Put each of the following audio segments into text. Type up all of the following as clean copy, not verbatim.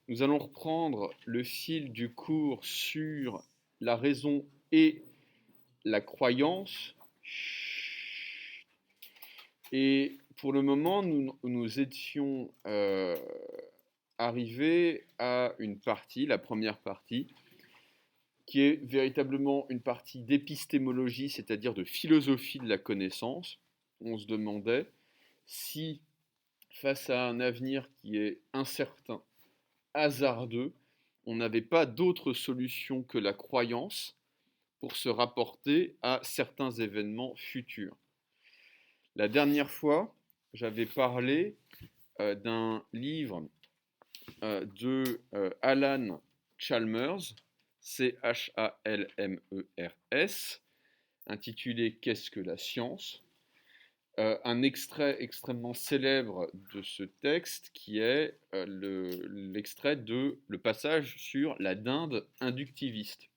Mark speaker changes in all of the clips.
Speaker 1: Nous allons reprendre le fil du cours sur la raison et la croyance. Et pour le moment, nous étions arrivés à une partie, la première partie, qui est véritablement une partie d'épistémologie, c'est-à-dire de philosophie de la connaissance. On se demandait si, face à un avenir qui est incertain, hasardeux, on n'avait pas d'autre solution que la croyance pour se rapporter à certains événements futurs. La dernière fois, j'avais parlé d'un livre de Alan Chalmers, Chalmers, intitulé Qu'est-ce que la science? Un extrait extrêmement célèbre de ce texte qui est l'extrait de le passage sur la dinde inductiviste.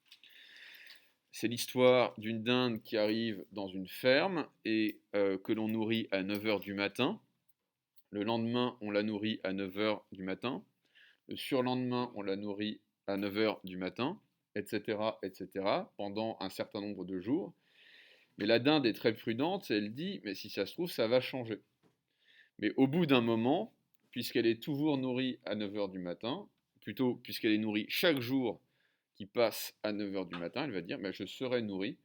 Speaker 1: C'est l'histoire d'une dinde qui arrive dans une ferme et que l'on nourrit à 9h du matin. Le lendemain, on la nourrit à 9h du matin. Le surlendemain, on la nourrit à 9h du matin, etc., etc., pendant un certain nombre de jours. Mais la dinde est très prudente et elle dit, mais si ça se trouve, ça va changer. Mais au bout d'un moment, puisqu'elle est toujours nourrie à 9h du matin, plutôt puisqu'elle est nourrie chaque jour qui passe à 9h du matin, elle va dire, mais je serai nourrie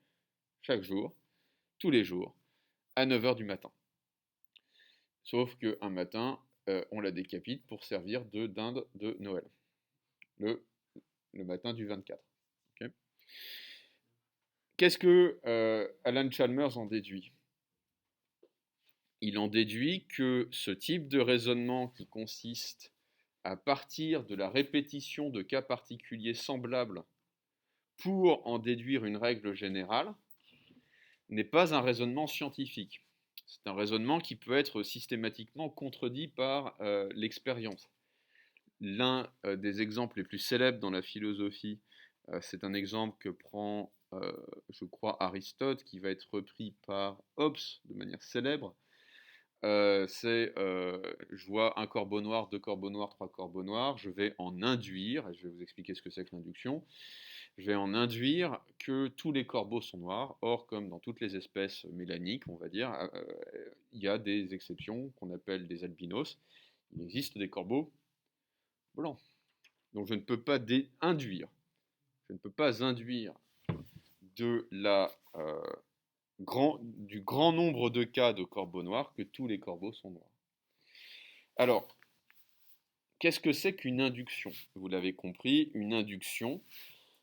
Speaker 1: chaque jour, tous les jours, à 9h du matin. Sauf qu'un matin, on la décapite pour servir de dinde de Noël, le matin du 24. Okay. Qu'est-ce que Alan Chalmers en déduit? Il en déduit que ce type de raisonnement qui consiste à partir de la répétition de cas particuliers semblables pour en déduire une règle générale n'est pas un raisonnement scientifique. C'est un raisonnement qui peut être systématiquement contredit par l'expérience. L'un des exemples les plus célèbres dans la philosophie, c'est un exemple que prend, je crois, Aristote, qui va être repris par Hobbes de manière célèbre. Je vois un corbeau noir, deux corbeaux noirs, trois corbeaux noirs, je vais en induire, et je vais vous expliquer ce que c'est que l'induction, je vais en induire que tous les corbeaux sont noirs. Or, comme dans toutes les espèces mélaniques, on va dire, il y a des exceptions qu'on appelle des albinos. Il existe des corbeaux blancs. Donc je ne peux pas induire. Je ne peux pas induire du grand nombre de cas de corbeaux noirs que tous les corbeaux sont noirs. Alors, qu'est-ce que c'est qu'une induction? Vous l'avez compris, une induction,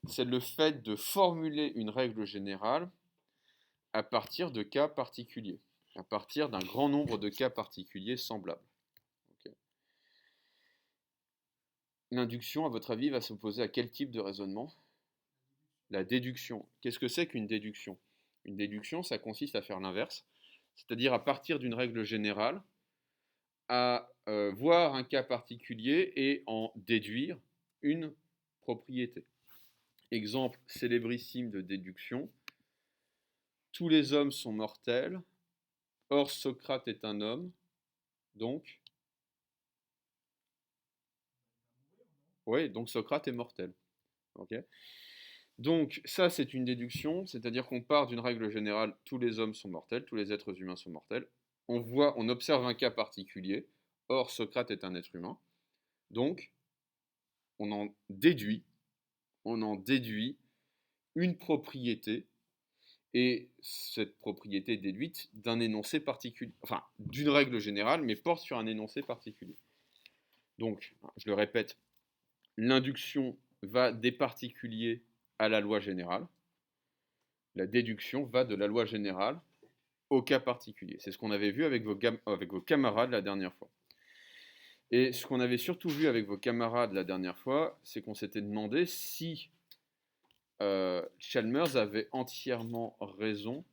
Speaker 1: c'est le fait de formuler une règle générale à partir de cas particuliers, à partir d'un grand nombre de cas particuliers semblables. Okay. L'induction, à votre avis, va s'opposer à quel type de raisonnement? La déduction. Qu'est-ce que c'est qu'une déduction? Une déduction, ça consiste à faire l'inverse, c'est-à-dire à partir d'une règle générale, à voir un cas particulier et en déduire une propriété. Exemple célébrissime de déduction, tous les hommes sont mortels, or Socrate est un homme, donc... Oui, donc Socrate est mortel. Okay. Donc ça c'est une déduction, c'est-à-dire qu'on part d'une règle générale, tous les hommes sont mortels, tous les êtres humains sont mortels. On observe un cas particulier, or Socrate est un être humain. Donc on en déduit une propriété, et cette propriété est déduite d'un énoncé particulier, enfin d'une règle générale, mais porte sur un énoncé particulier. Donc, je le répète, l'induction va des particuliers à la loi générale, la déduction va de la loi générale au cas particulier. C'est ce qu'on avait vu avec vos camarades la dernière fois. Et ce qu'on avait surtout vu avec vos camarades la dernière fois, c'est qu'on s'était demandé si Chalmers avait entièrement raison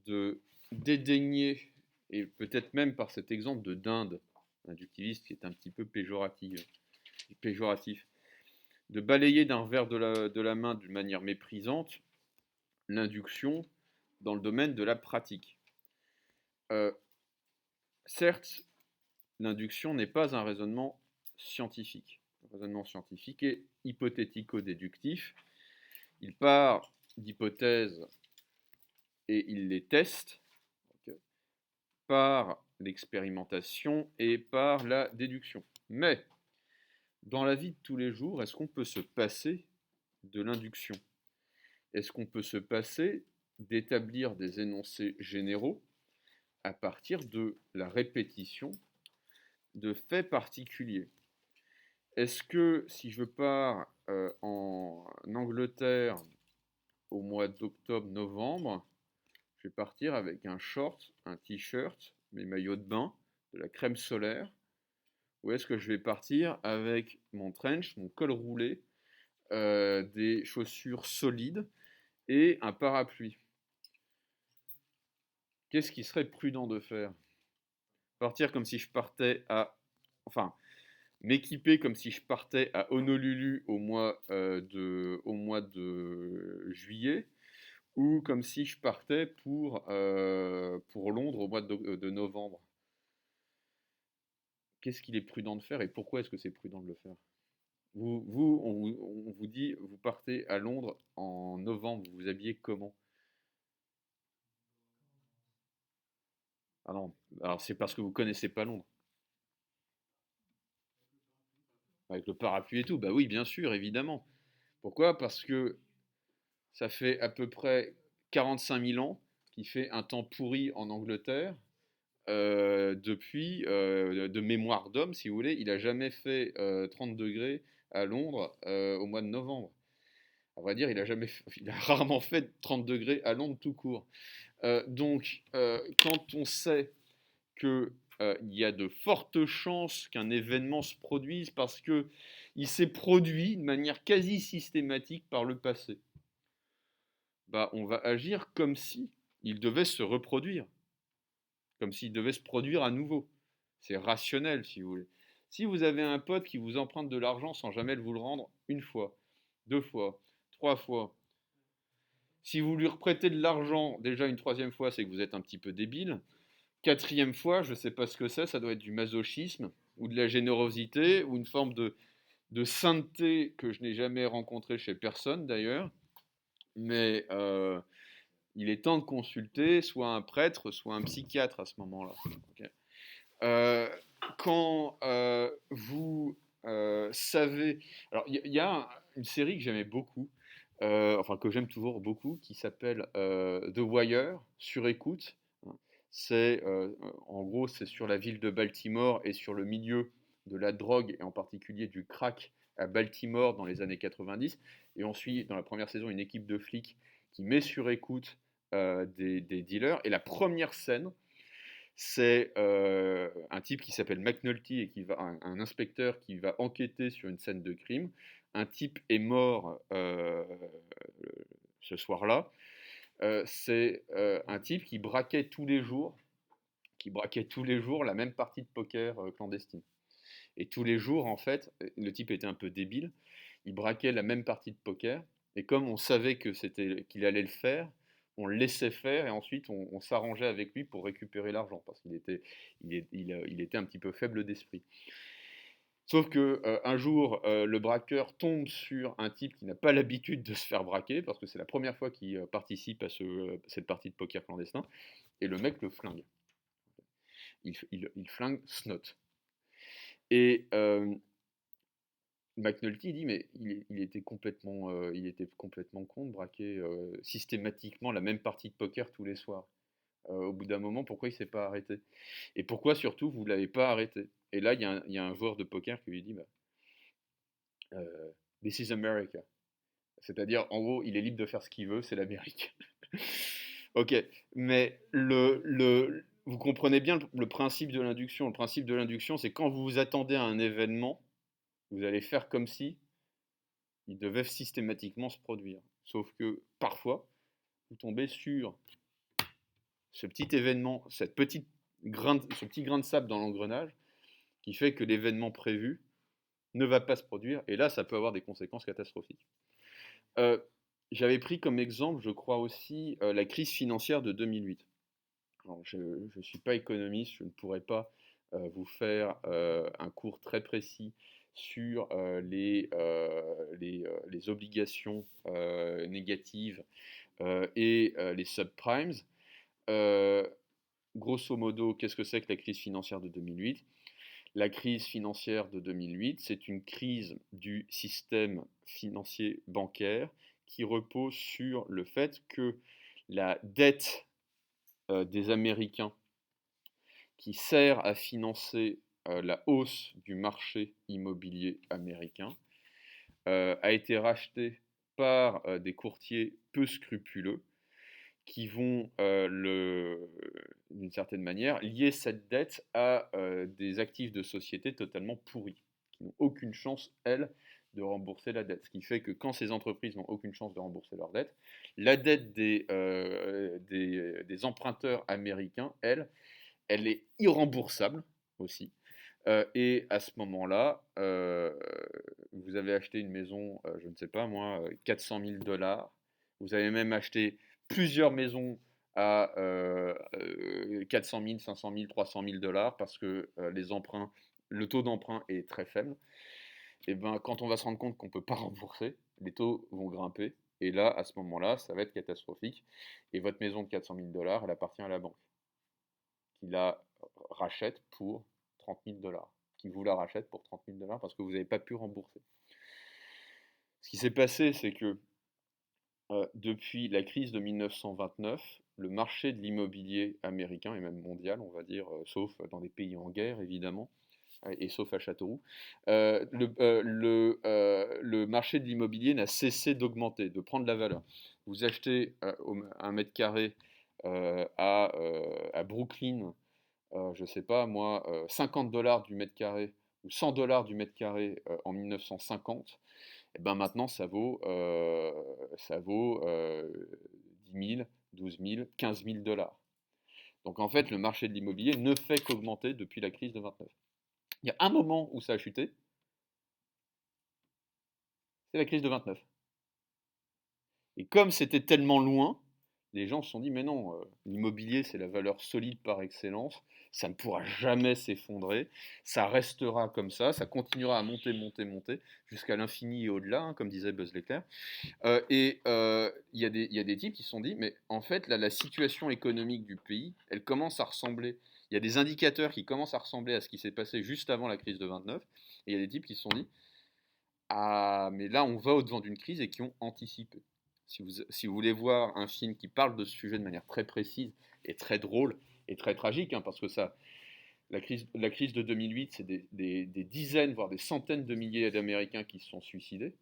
Speaker 1: de dédaigner, et peut-être même par cet exemple de dinde inductiviste qui est un petit peu péjoratif, de balayer d'un revers de la main d'une manière méprisante l'induction dans le domaine de la pratique. Certes, l'induction n'est pas un raisonnement scientifique. raisonnement scientifique est hypothético-déductif. Il part d'hypothèses et il les teste par l'expérimentation et par la déduction. Mais dans la vie de tous les jours, est-ce qu'on peut se passer de l'induction? Est-ce qu'on peut se passer d'établir des énoncés généraux à partir de la répétition de faits particuliers? Est-ce que si je pars en Angleterre au mois d'octobre-novembre, je vais partir avec un short, un t-shirt, mes maillots de bain, de la crème solaire, ou est-ce que je vais partir avec mon trench, mon col roulé, des chaussures solides et un parapluie? Qu'est-ce qui serait prudent de faire? Partir comme si je partais à... Enfin, m'équiper comme si je partais à Honolulu au mois de juillet, ou comme si je partais pour Londres au mois de novembre. Qu'est-ce qu'il est prudent de faire et pourquoi est-ce que c'est prudent de le faire? On vous dit, vous partez à Londres en novembre, vous vous habillez comment? Ah non, alors c'est parce que vous connaissez pas Londres. Avec le parapluie et tout, bah oui, bien sûr, évidemment. Pourquoi? Parce que ça fait à peu près 45 000 ans qu'il fait un temps pourri en Angleterre. Depuis, de mémoire d'homme, si vous voulez, il n'a jamais fait 30 degrés à Londres au mois de novembre. À vrai dire, il a rarement fait 30 degrés à Londres tout court. Quand on sait qu'il y a de fortes chances qu'un événement se produise parce que il s'est produit de manière quasi systématique par le passé, bah, on va agir comme si il devait se reproduire, comme s'il devait se produire à nouveau. C'est rationnel, si vous voulez. Si vous avez un pote qui vous emprunte de l'argent sans jamais vous le rendre une fois, deux fois, trois fois, si vous lui reprêtez de l'argent déjà une troisième fois, c'est que vous êtes un petit peu débile. Quatrième fois, je ne sais pas ce que c'est, ça doit être du masochisme ou de la générosité ou une forme de sainteté que je n'ai jamais rencontrée chez personne d'ailleurs. Mais il est temps de consulter soit un prêtre, soit un psychiatre à ce moment-là. Okay. Euh, quand vous savez... Alors, il y a une série que j'aimais beaucoup, enfin que j'aime toujours beaucoup, qui s'appelle The Wire, sur écoute. C'est, en gros, c'est sur la ville de Baltimore et sur le milieu de la drogue, et en particulier du crack à Baltimore dans les années 90. Et on suit, dans la première saison, une équipe de flics qui met sur écoute des dealers. Et la première scène, c'est un type qui s'appelle McNulty et un inspecteur qui va enquêter sur une scène de crime. Un type est mort ce soir-là. C'est un type qui braquait tous les jours la même partie de poker clandestine. Et tous les jours, en fait, le type était un peu débile. Il braquait la même partie de poker. Et comme on savait qu'il allait le faire, on le laissait faire et ensuite on s'arrangeait avec lui pour récupérer l'argent parce qu'il était un petit peu faible d'esprit. Sauf que un jour, le braqueur tombe sur un type qui n'a pas l'habitude de se faire braquer parce que c'est la première fois qu'il participe à cette partie de poker clandestin et le mec le flingue. Il flingue Snot. Et McNulty dit mais il était complètement con de braquer systématiquement la même partie de poker tous les soirs. Au bout d'un moment, pourquoi il s'est pas arrêté? Et pourquoi surtout vous l'avez pas arrêté? Et là, il y a un joueur de poker qui lui dit bah, This is America. C'est-à-dire, en gros, il est libre de faire ce qu'il veut, c'est l'Amérique. Ok, mais vous comprenez bien le principe de l'induction. Le principe de l'induction, c'est quand vous vous attendez à un événement, vous allez faire comme si il devait systématiquement se produire. Sauf que parfois, vous tombez sur ce petit événement, ce petit grain de sable dans l'engrenage, qui fait que l'événement prévu ne va pas se produire, et là, ça peut avoir des conséquences catastrophiques. Euh, J'avais pris comme exemple, je crois aussi, la crise financière de 2008. Alors, je ne suis pas économiste, je ne pourrais pas vous faire un cours très précis sur les obligations négatives et les subprimes. Euh, Grosso modo, qu'est-ce que c'est que la crise financière de 2008? La crise financière de 2008, c'est une crise du système financier bancaire qui repose sur le fait que la dette des Américains, qui sert à financer la hausse du marché immobilier américain, a été rachetée par des courtiers peu scrupuleux qui vont, d'une certaine manière, lier cette dette à des actifs de société totalement pourris, qui n'ont aucune chance, elles, de rembourser la dette. Ce qui fait que quand ces entreprises n'ont aucune chance de rembourser leur dette, la dette des emprunteurs américains, elle est irremboursable aussi. Et à ce moment-là, vous avez acheté une maison, je ne sais pas moi, 400 000 dollars. Vous avez même acheté plusieurs maisons à 400 000, 500 000, 300 000 dollars parce que les emprunts, le taux d'emprunt est très faible. Et ben, quand on va se rendre compte qu'on ne peut pas rembourser, les taux vont grimper. Et là, à ce moment-là, ça va être catastrophique. Et votre maison de 400 000 dollars, elle appartient à la banque qui la rachète pour 30 000 dollars. Qui vous la rachète pour 30 000 dollars parce que vous n'avez pas pu rembourser. Ce qui s'est passé, c'est que depuis la crise de 1929, le marché de l'immobilier américain et même mondial, on va dire, sauf dans des pays en guerre évidemment, et sauf à Châteauroux, le marché de l'immobilier n'a cessé d'augmenter, de prendre de la valeur. Vous achetez un mètre carré à Brooklyn, je sais pas moi, 50 dollars du mètre carré ou 100 dollars du mètre carré en 1950, et ben maintenant ça vaut 10 000, 12 000, 15 000 dollars. Donc en fait, le marché de l'immobilier ne fait qu'augmenter depuis la crise de 29. Il y a un moment où ça a chuté, c'est la crise de 29. Et comme c'était tellement loin, les gens se sont dit, mais non, l'immobilier, c'est la valeur solide par excellence, ça ne pourra jamais s'effondrer, ça restera comme ça continuera à monter, monter, monter, jusqu'à l'infini et au-delà, hein, comme disait Buzz l'éclair. Il y a des types qui se sont dit, mais en fait, là, la situation économique du pays, elle commence à ressembler, il y a des indicateurs qui commencent à ressembler à ce qui s'est passé juste avant la crise de 29, et il y a des types qui se sont dit, ah, mais là, on va au-devant d'une crise et qui ont anticipé. Si vous voulez voir un film qui parle de ce sujet de manière très précise et très drôle et très tragique, hein, parce que la crise de 2008, c'est des dizaines, voire des centaines de milliers d'Américains qui se sont suicidés.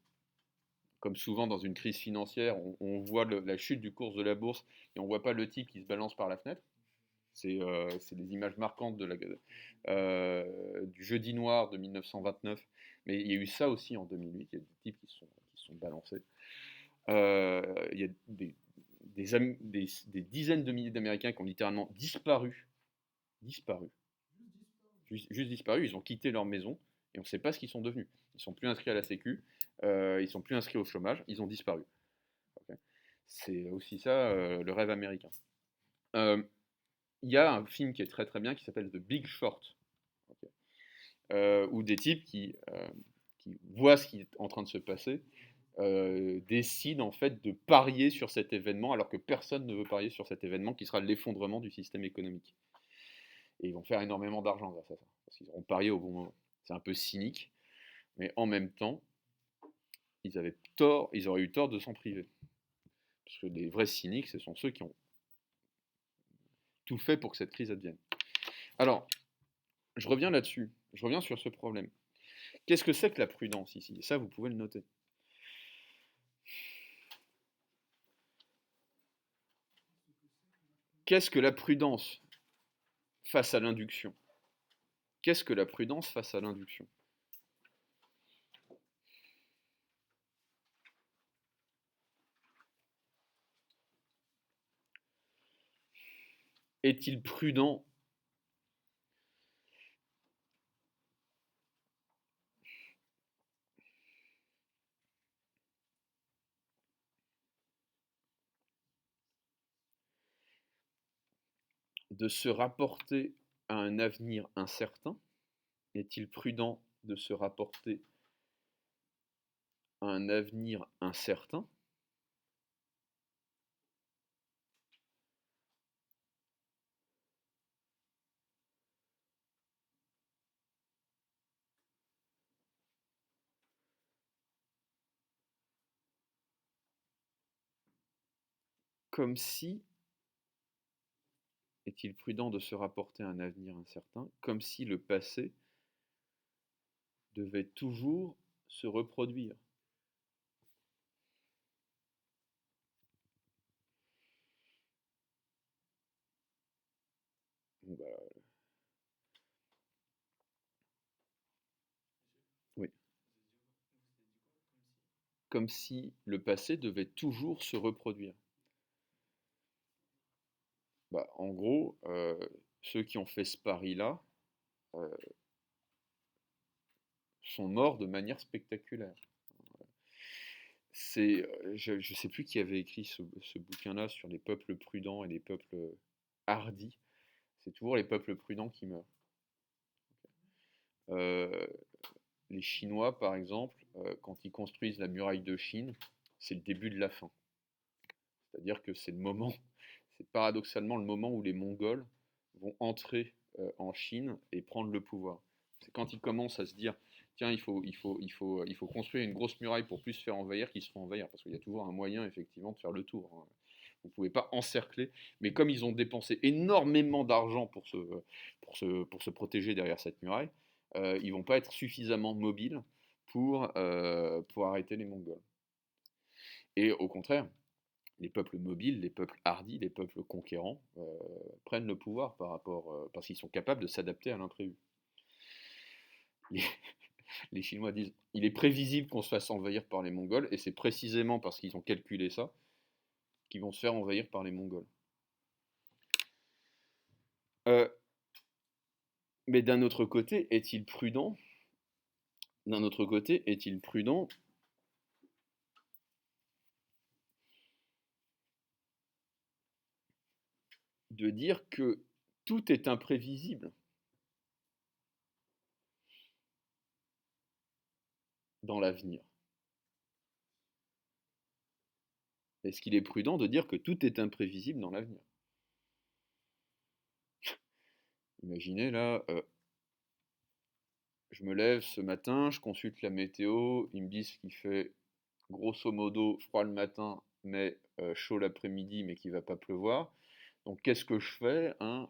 Speaker 1: Comme souvent dans une crise financière, on voit la chute du cours de la bourse et on ne voit pas le type qui se balance par la fenêtre. C'est des images marquantes du jeudi noir de 1929. Mais il y a eu ça aussi en 2008. Il y a des types qui sont balancés. Il y a des dizaines de milliers d'Américains qui ont littéralement disparu. Disparu. Juste disparu. Ils ont quitté leur maison et on ne sait pas ce qu'ils sont devenus. Ils ne sont plus inscrits à la Sécu. Ils ne sont plus inscrits au chômage. Ils ont disparu. Okay. C'est aussi ça, le rêve américain. Il y a un film qui est très très bien qui s'appelle The Big Short, okay, où des types qui voient ce qui est en train de se passer décident en fait de parier sur cet événement alors que personne ne veut parier sur cet événement qui sera l'effondrement du système économique. Et ils vont faire énormément d'argent grâce à ça, parce qu'ils auront parié au bon moment. C'est un peu cynique, mais en même temps, ils auraient eu tort de s'en priver. Parce que les vrais cyniques, ce sont ceux qui ont tout fait pour que cette crise advienne. Alors, je reviens là-dessus, je reviens sur ce problème. Qu'est-ce que c'est que la prudence ici? Et ça, vous pouvez le noter. Qu'est-ce que la prudence face à l'induction? Qu'est-ce que la prudence face à l'induction? Est-il prudent de se rapporter à un avenir incertain? Est-il prudent de se rapporter à un avenir incertain, comme si, est-il prudent de se rapporter à un avenir incertain, comme si le passé devait toujours se reproduire. Bon, bah, oui. Comme si le passé devait toujours se reproduire. Bah, en gros, ceux qui ont fait ce pari-là euh, sont morts de manière spectaculaire. Je ne sais plus qui avait écrit ce bouquin-là sur les peuples prudents et les peuples hardis. C'est toujours les peuples prudents qui meurent. Euh, les Chinois, par exemple, quand ils construisent la muraille de Chine, c'est le début de la fin. C'est-à-dire que c'est le moment, c'est paradoxalement le moment où les Mongols vont entrer en Chine et prendre le pouvoir. C'est quand ils commencent à se dire, tiens, il faut construire une grosse muraille pour plus se faire envahir qu'ils se font envahir, parce qu'il y a toujours un moyen, effectivement, de faire le tour. Hein. Vous ne pouvez pas encercler, mais comme ils ont dépensé énormément d'argent pour se protéger derrière cette muraille, ils ne vont pas être suffisamment mobiles pour arrêter les Mongols. Et au contraire, les peuples mobiles, les peuples hardis, les peuples conquérants prennent le pouvoir parce qu'ils sont capables de s'adapter à l'imprévu. Les, les Chinois disent il est prévisible qu'on se fasse envahir par les Mongols, et c'est précisément parce qu'ils ont calculé ça qu'ils vont se faire envahir par les Mongols. Mais d'un autre côté, est-il prudent de dire que tout est imprévisible dans l'avenir? Est-ce qu'il est prudent de dire que tout est imprévisible dans l'avenir? Imaginez là, je me lève ce matin, je consulte la météo, ils me disent qu'il fait grosso modo froid le matin, mais chaud l'après-midi, mais qu'il ne va pas pleuvoir. Donc qu'est-ce que je fais, hein,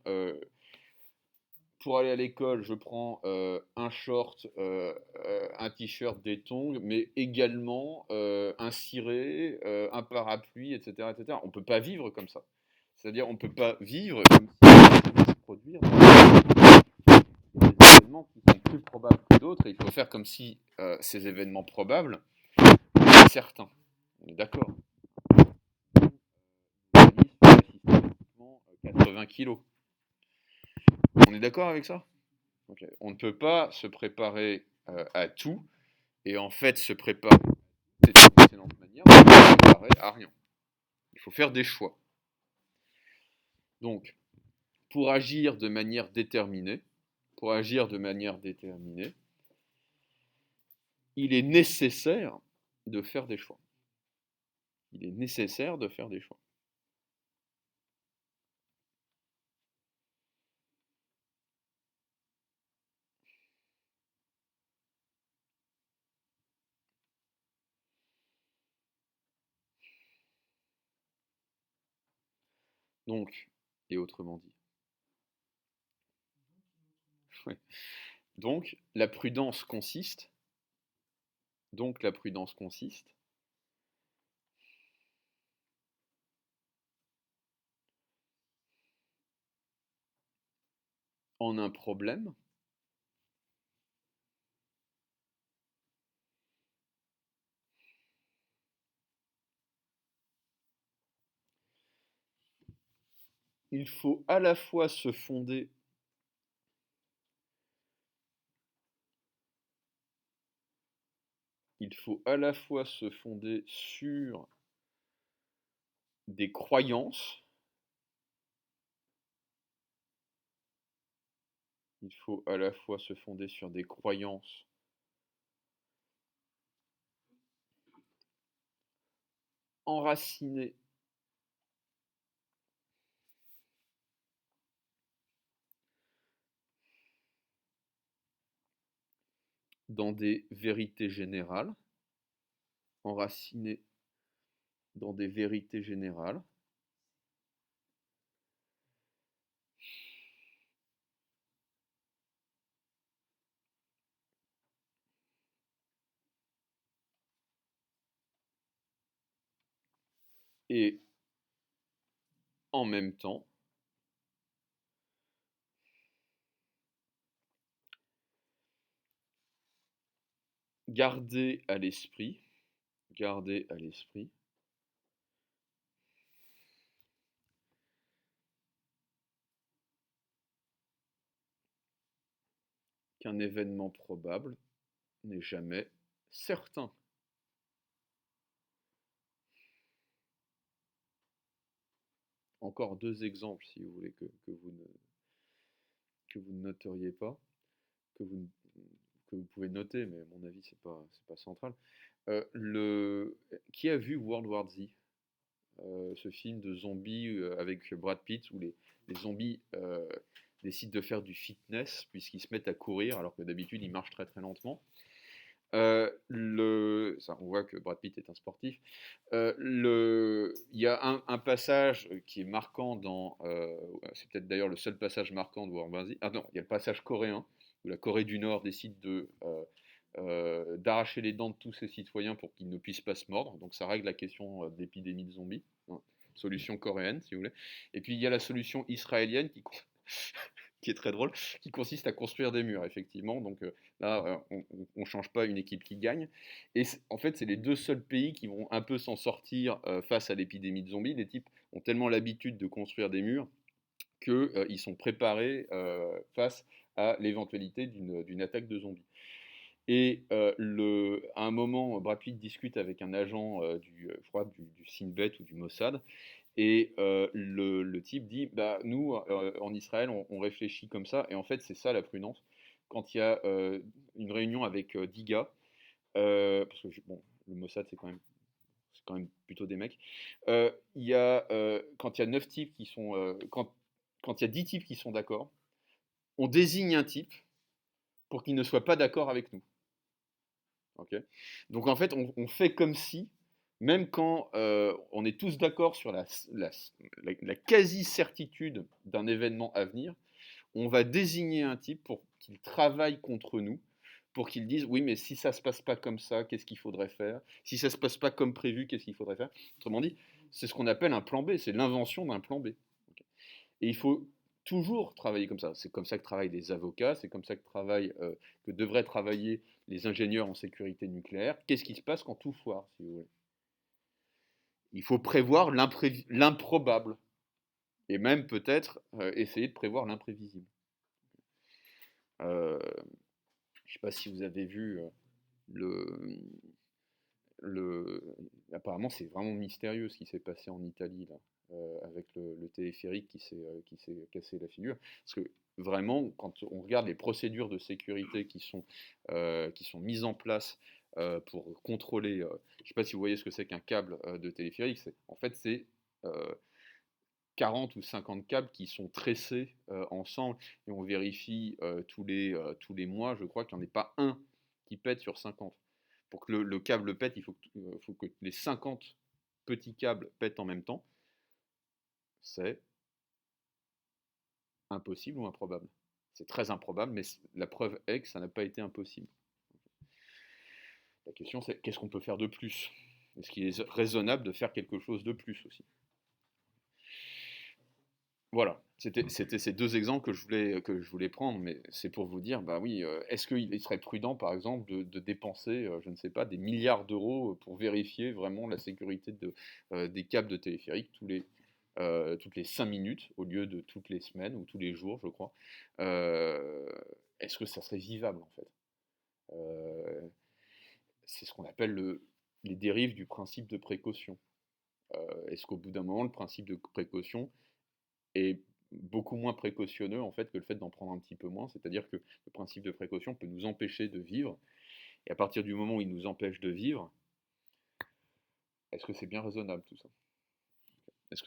Speaker 1: pour aller à l'école, je prends un short, un t-shirt, des tongs, mais également un ciré, un parapluie, etc., etc. On ne peut pas vivre comme ça. C'est-à-dire, on ne peut pas vivre comme si ça pouvait se produire. Il y a des événements qui sont plus probables que d'autres, et il faut faire comme si ces événements probables étaient certains. On est d'accord. La liste fait systématiquement 80 kilos. On est d'accord avec ça? Okay. On ne peut pas se préparer à tout, et en fait se préparer, c'est une excellente manière de se préparer à rien. Il faut faire des choix. Donc, pour agir de manière déterminée, il est nécessaire de faire des choix. Il est nécessaire de faire des choix. Donc, et autrement dit. Ouais. Donc, la prudence consiste, en un problème il faut à la fois se fonder sur des croyances, il faut à la fois se fonder sur des croyances enracinés dans des vérités générales, enracinés dans des vérités générales, et en même temps, garder à l'esprit qu'un événement probable n'est jamais certain. Encore deux exemples, si vous voulez, que vous ne noteriez pas, que vous, que vous pouvez noter, mais à mon avis, c'est pas central. Qui a vu World War Z, ce film de zombies avec Brad Pitt, où les zombies décident de faire du fitness, puisqu'ils se mettent à courir, alors que d'habitude, ils marchent très très lentement. Ça, on voit que Brad Pitt est un sportif. Il y a un passage qui est marquant c'est peut-être d'ailleurs le seul passage marquant de World War Z. Ah non, il y a le passage coréen, où la Corée du Nord décide d'arracher les dents de tous ses citoyens pour qu'ils ne puissent pas se mordre. Donc ça règle la question d'épidémie de zombies. Hein. Solution coréenne, si vous voulez. Et puis il y a la solution israélienne qui est très drôle, qui consiste à construire des murs, effectivement. Donc là, on ne change pas une équipe qui gagne. Et en fait, c'est les deux seuls pays qui vont un peu s'en sortir face à l'épidémie de zombies. Les types ont tellement l'habitude de construire des murs qu'ils sont préparés face à l'éventualité d'une attaque de zombies. Et à un moment, Brad Pitt discute avec un agent je crois, du Shin Bet ou du Mossad, et le type dit, bah, nous, en Israël, on réfléchit comme ça, et en fait, c'est ça la prudence. Quand il y a une réunion avec 10 gars, parce que bon, le Mossad, c'est quand même plutôt des mecs, quand il y a 9 types qui sont... quand il y a 10 types qui sont d'accord, on désigne un type pour qu'il ne soit pas d'accord avec nous. Okay. Donc en fait, on fait comme si, même quand on est tous d'accord sur la quasi-certitude d'un événement à venir, on va désigner un type pour qu'il travaille contre nous, pour qu'il dise oui, mais si ça ne se passe pas comme ça, qu'est-ce qu'il faudrait faire? Si ça ne se passe pas comme prévu, qu'est-ce qu'il faudrait faire? Autrement dit, c'est ce qu'on appelle un plan B, c'est l'invention d'un plan B. Okay. Et il faut toujours travailler comme ça. C'est comme ça que travaillent les avocats, c'est comme ça que devraient travailler les ingénieurs en sécurité nucléaire. Qu'est-ce qui se passe quand tout foire, si vous voulez? Il faut prévoir l'improbable, et même peut-être essayer de prévoir l'imprévisible. Je ne sais pas si vous avez vu le, apparemment c'est vraiment mystérieux ce qui s'est passé en Italie là, avec le téléphérique qui s'est cassé la figure. Parce que vraiment, quand on regarde les procédures de sécurité qui sont mises en place pour contrôler, je ne sais pas si vous voyez ce que c'est qu'un câble de téléphérique, en fait c'est euh, 40 ou 50 câbles qui sont tressés ensemble, et on vérifie tous les mois, je crois qu'il n'y en ait pas un qui pète sur 50. Pour que le câble pète, faut que les 50 petits câbles pètent en même temps. C'est impossible ou improbable? C'est très improbable, mais la preuve est que ça n'a pas été impossible. La question c'est qu'est-ce qu'on peut faire de plus? Est-ce qu'il est raisonnable de faire quelque chose de plus aussi? Voilà, c'était ces deux exemples que je voulais prendre, mais c'est pour vous dire, bah oui, est-ce qu'il serait prudent, par exemple, de dépenser, je ne sais pas, des milliards d'euros pour vérifier vraiment la sécurité des câbles de téléphérique toutes les 5 minutes au lieu de toutes les semaines ou tous les jours, je crois. Est-ce que ça serait vivable, en fait? Euh, c'est ce qu'on appelle les dérives du principe de précaution. Est-ce qu'au bout d'un moment, le principe de précaution est beaucoup moins précautionneux en fait que le fait d'en prendre un petit peu moins, c'est-à-dire que le principe de précaution peut nous empêcher de vivre, et à partir du moment où il nous empêche de vivre, Est-ce que c'est bien raisonnable tout ça?